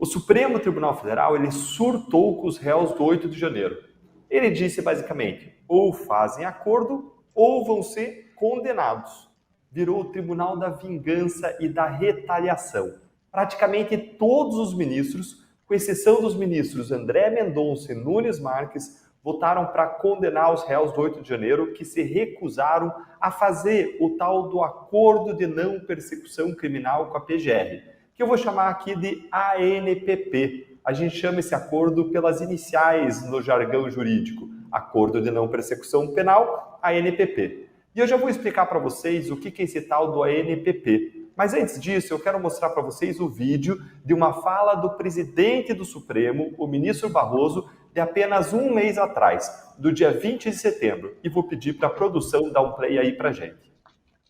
O Supremo Tribunal Federal ele surtou com os réus do 8 de janeiro. Ele disse basicamente, ou fazem acordo ou vão ser condenados. Virou o Tribunal da Vingança e da Retaliação. Praticamente todos os ministros, com exceção dos ministros André Mendonça e Nunes Marques, votaram para condenar os réus do 8 de janeiro que se recusaram a fazer o tal do Acordo de Não Persecução Criminal com a PGR, que eu vou chamar aqui de ANPP. A gente chama esse acordo pelas iniciais no jargão jurídico, Acordo de Não Persecução Penal, ANPP. E eu já vou explicar para vocês o que é esse tal do ANPP. Mas antes disso, eu quero mostrar para vocês o vídeo de uma fala do presidente do Supremo, o ministro Barroso, de apenas um mês atrás, do dia 20 de setembro. E vou pedir para a produção dar um play aí para a gente.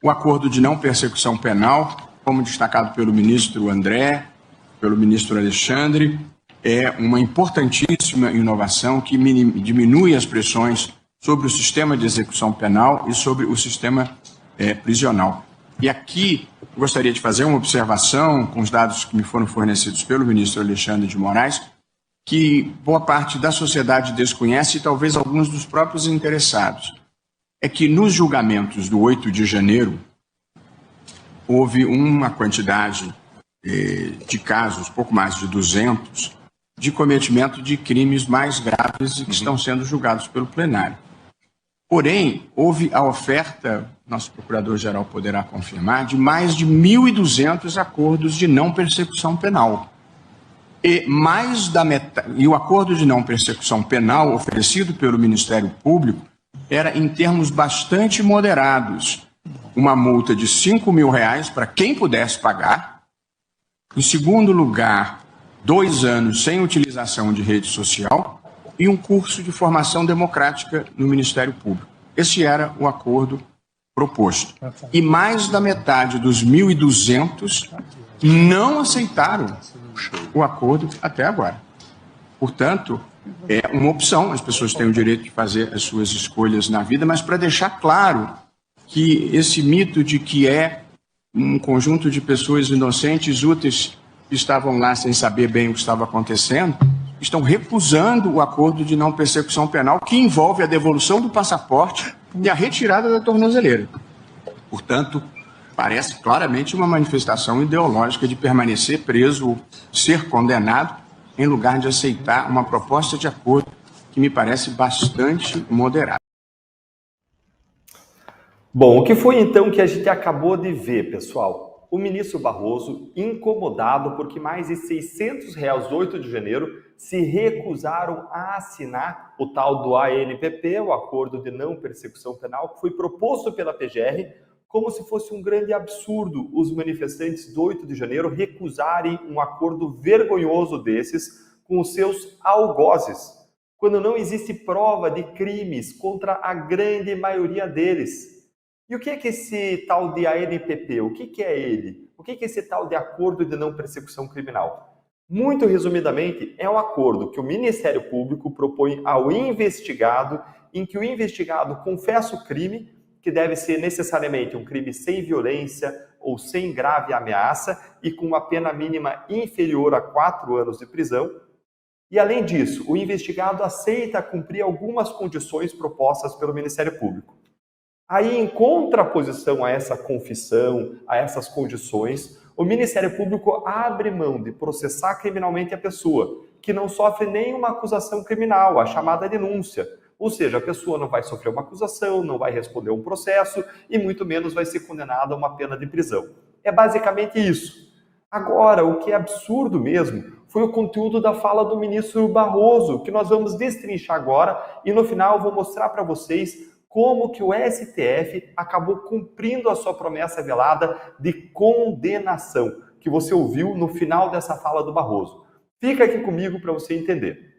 O acordo de não persecução penal, como destacado pelo ministro André, pelo ministro Alexandre, é uma importantíssima inovação que diminui as pressões sobre o sistema de execução penal e sobre o sistema prisional. E aqui eu gostaria de fazer uma observação com os dados que me foram fornecidos pelo ministro Alexandre de Moraes, que boa parte da sociedade desconhece e talvez alguns dos próprios interessados. É que nos julgamentos do 8 de janeiro, houve uma quantidade de casos, pouco mais de 200, de cometimento de crimes mais graves e que estão sendo julgados pelo plenário. Porém, houve a oferta, nosso procurador-geral poderá confirmar, de mais de 1.200 acordos de não persecução penal. E o acordo de não persecução penal oferecido pelo Ministério Público era em termos bastante moderados. Uma multa de R$5 mil para quem pudesse pagar. Em segundo lugar, 2 anos sem utilização de rede social e um curso de formação democrática no Ministério Público. Esse era o acordo proposto. E mais da metade dos 1.200 não aceitaram o acordo até agora. Portanto, é uma opção, as pessoas têm o direito de fazer as suas escolhas na vida, mas para deixar claro que esse mito de que é um conjunto de pessoas inocentes, úteis, que estavam lá sem saber bem o que estava acontecendo, estão recusando o acordo de não persecução penal que envolve a devolução do passaporte e a retirada da tornozeleira. Portanto, parece claramente uma manifestação ideológica de permanecer preso ou ser condenado em lugar de aceitar uma proposta de acordo que me parece bastante moderada. Bom, o que foi então que a gente acabou de ver, pessoal? O ministro Barroso, incomodado porque mais de 600 réus do 8 de janeiro se recusaram a assinar o tal do ANPP, o Acordo de Não Persecução Penal, que foi proposto pela PGR, como se fosse um grande absurdo os manifestantes do 8 de janeiro recusarem um acordo vergonhoso desses com os seus algozes, quando não existe prova de crimes contra a grande maioria deles. E o que é que esse tal de ANPP? O que é ele? O que é esse tal de Acordo de Não Persecução Criminal? Muito resumidamente, é um acordo que o Ministério Público propõe ao investigado, em que o investigado confessa o crime, que deve ser necessariamente um crime sem violência ou sem grave ameaça e com uma pena mínima inferior a 4 anos de prisão. E, além disso, o investigado aceita cumprir algumas condições propostas pelo Ministério Público. Aí, em contraposição a essa confissão, a essas condições, o Ministério Público abre mão de processar criminalmente a pessoa, que não sofre nenhuma acusação criminal, a chamada denúncia. Ou seja, a pessoa não vai sofrer uma acusação, não vai responder um processo e muito menos vai ser condenada a uma pena de prisão. É basicamente isso. Agora, o que é absurdo mesmo foi o conteúdo da fala do ministro Barroso, que nós vamos destrinchar agora e no final eu vou mostrar para vocês como que o STF acabou cumprindo a sua promessa velada de condenação, que você ouviu no final dessa fala do Barroso. Fica aqui comigo para você entender.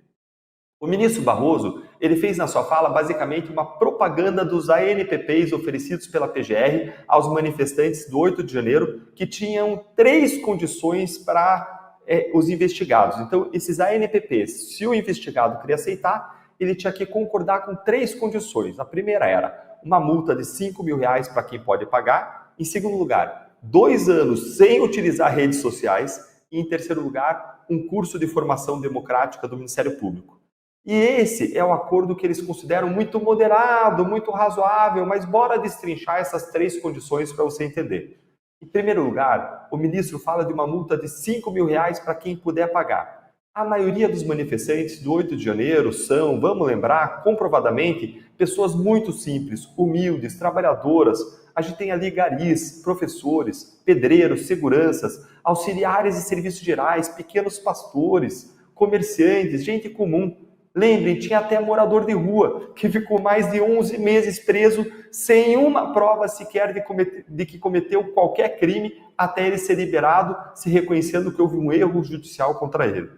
O ministro Barroso, ele fez na sua fala basicamente uma propaganda dos ANPPs oferecidos pela PGR aos manifestantes do 8 de janeiro, que tinham 3 condições para os investigados. Então, esses ANPPs, se o investigado queria aceitar, ele tinha que concordar com 3 condições. A primeira era uma multa de R$5 mil para quem pode pagar. Em segundo lugar, 2 anos sem utilizar redes sociais. E, em terceiro lugar, um curso de formação democrática do Ministério Público. E esse é o acordo que eles consideram muito moderado, muito razoável, mas bora destrinchar essas três condições para você entender. Em primeiro lugar, o ministro fala de uma multa de R$5.000 para quem puder pagar. A maioria dos manifestantes do 8 de janeiro são, vamos lembrar, comprovadamente, pessoas muito simples, humildes, trabalhadoras. A gente tem ali garis, professores, pedreiros, seguranças, auxiliares de serviços gerais, pequenos pastores, comerciantes, gente comum. Lembrem, tinha até morador de rua, que ficou mais de 11 meses preso sem uma prova sequer de que cometeu qualquer crime até ele ser liberado, se reconhecendo que houve um erro judicial contra ele.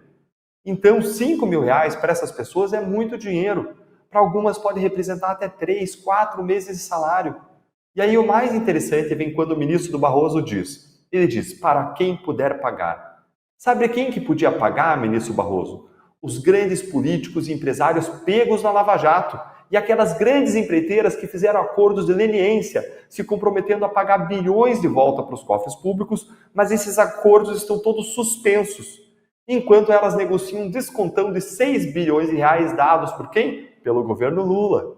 Então, R$5.000 para essas pessoas é muito dinheiro. Para algumas pode representar até 3, 4 meses de salário. E aí o mais interessante vem quando o ministro do Barroso diz, ele diz, para quem puder pagar. Sabe quem que podia pagar, ministro Barroso? Os grandes políticos e empresários pegos na Lava Jato e aquelas grandes empreiteiras que fizeram acordos de leniência, se comprometendo a pagar bilhões de volta para os cofres públicos, mas esses acordos estão todos suspensos, enquanto elas negociam um descontão de 6 bilhões de reais dados por quem? Pelo governo Lula.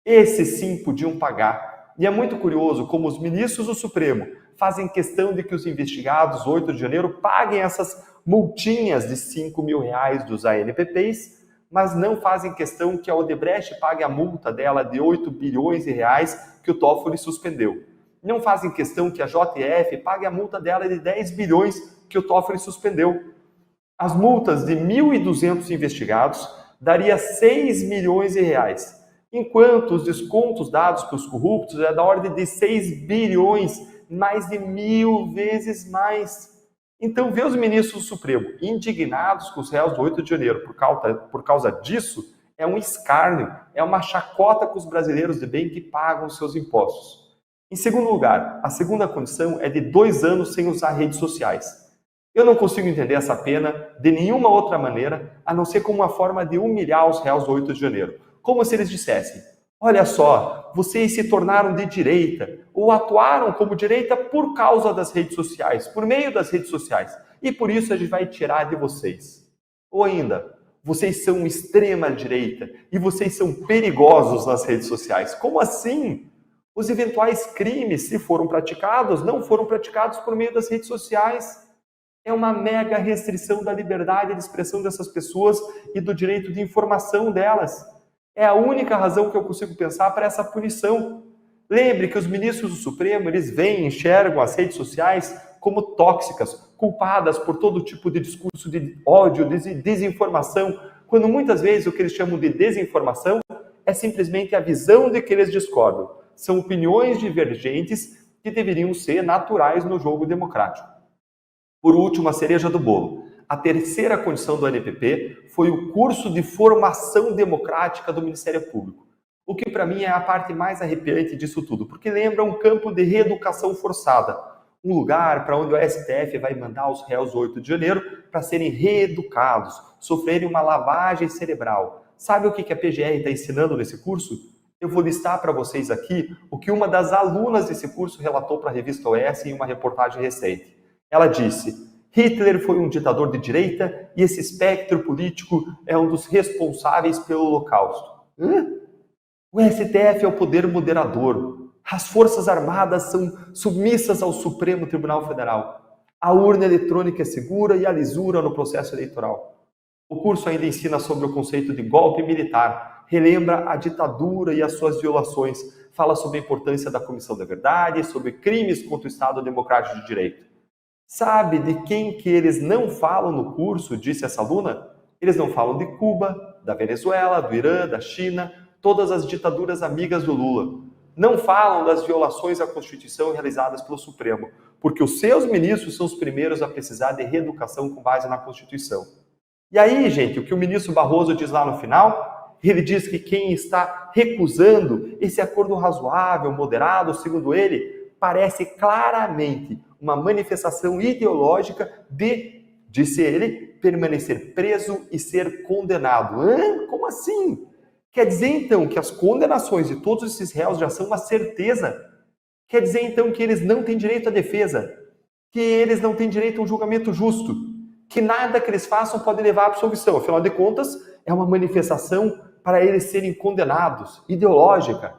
Esses sim podiam pagar. E é muito curioso como os ministros do Supremo fazem questão de que os investigados 8 de janeiro paguem essas multinhas de R$5.000 dos ANPPs, mas não fazem questão que a Odebrecht pague a multa dela de 8 bilhões de reais que o Toffoli suspendeu. Não fazem questão que a JF pague a multa dela de 10 bilhões que o Toffoli suspendeu. As multas de 1.200 investigados daria 6 milhões de reais, enquanto os descontos dados para os corruptos é da ordem de 6 bilhões, mais de 1.000 vezes mais. Então, ver os ministros do Supremo indignados com os réus do 8 de janeiro por causa disso é um escárnio, é uma chacota com os brasileiros de bem que pagam os seus impostos. Em segundo lugar, a segunda condição é de 2 anos sem usar redes sociais. Eu não consigo entender essa pena de nenhuma outra maneira, a não ser como uma forma de humilhar os réus do 8 de janeiro. Como se eles dissessem, olha só, vocês se tornaram de direita, ou atuaram como direita por causa das redes sociais, por meio das redes sociais, e por isso a gente vai tirar de vocês. Ou ainda, vocês são extrema direita, e vocês são perigosos nas redes sociais. Como assim? Os eventuais crimes, se foram praticados, não foram praticados por meio das redes sociais. É uma mega restrição da liberdade de expressão dessas pessoas e do direito de informação delas. É a única razão que eu consigo pensar para essa punição. Lembre que os ministros do Supremo, eles veem, enxergam as redes sociais como tóxicas, culpadas por todo tipo de discurso de ódio, de desinformação, quando muitas vezes o que eles chamam de desinformação é simplesmente a visão de que eles discordam. São opiniões divergentes que deveriam ser naturais no jogo democrático. Por último, a cereja do bolo. A terceira condição do ANPP foi o curso de formação democrática do Ministério Público. O que para mim é a parte mais arrepiante disso tudo, porque lembra um campo de reeducação forçada. Um lugar para onde o STF vai mandar os réus do 8 de janeiro para serem reeducados, sofrerem uma lavagem cerebral. Sabe o que a PGR está ensinando nesse curso? Eu vou listar para vocês aqui o que uma das alunas desse curso relatou para a revista OS em uma reportagem recente. Ela disse, Hitler foi um ditador de direita e esse espectro político é um dos responsáveis pelo Holocausto. O STF é o poder moderador. As Forças Armadas são submissas ao Supremo Tribunal Federal. A urna eletrônica é segura e a lisura no processo eleitoral. O curso ainda ensina sobre o conceito de golpe militar, relembra a ditadura e as suas violações, fala sobre a importância da Comissão da Verdade, sobre crimes contra o Estado Democrático de Direito. Sabe de quem que eles não falam no curso, disse essa aluna? Eles não falam de Cuba, da Venezuela, do Irã, da China, todas as ditaduras amigas do Lula. Não falam das violações à Constituição realizadas pelo Supremo, porque os seus ministros são os primeiros a precisar de reeducação com base na Constituição. E aí, gente, o que o ministro Barroso diz lá no final? Ele diz que quem está recusando esse acordo razoável, moderado, segundo ele, parece claramente uma manifestação ideológica de, disse ele, permanecer preso e ser condenado. Como assim? Quer dizer, então, que as condenações de todos esses réus já são uma certeza? Quer dizer, então, que eles não têm direito à defesa? Que eles não têm direito a um julgamento justo? que nada que eles façam pode levar à absolvição. Afinal de contas, é uma manifestação para eles serem condenados, ideológica.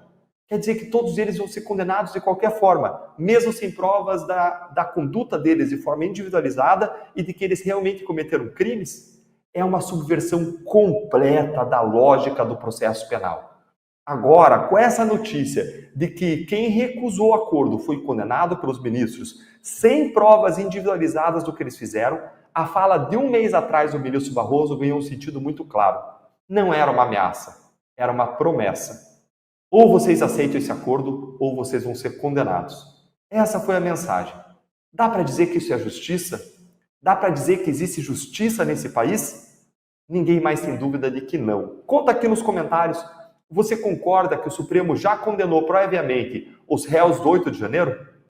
Quer dizer que todos eles vão ser condenados de qualquer forma, mesmo sem provas da conduta deles de forma individualizada e de que eles realmente cometeram crimes? É uma subversão completa da lógica do processo penal. Agora, com essa notícia de que quem recusou o acordo foi condenado pelos ministros sem provas individualizadas do que eles fizeram, a fala de um mês atrás do ministro Barroso ganhou um sentido muito claro. Não era uma ameaça, era uma promessa. Ou vocês aceitam esse acordo, ou vocês vão ser condenados. Essa foi a mensagem. Dá para dizer que isso é justiça? Dá para dizer que existe justiça nesse país? Ninguém mais tem dúvida de que não. Conta aqui nos comentários. Você concorda que o Supremo já condenou previamente os réus do 8 de janeiro?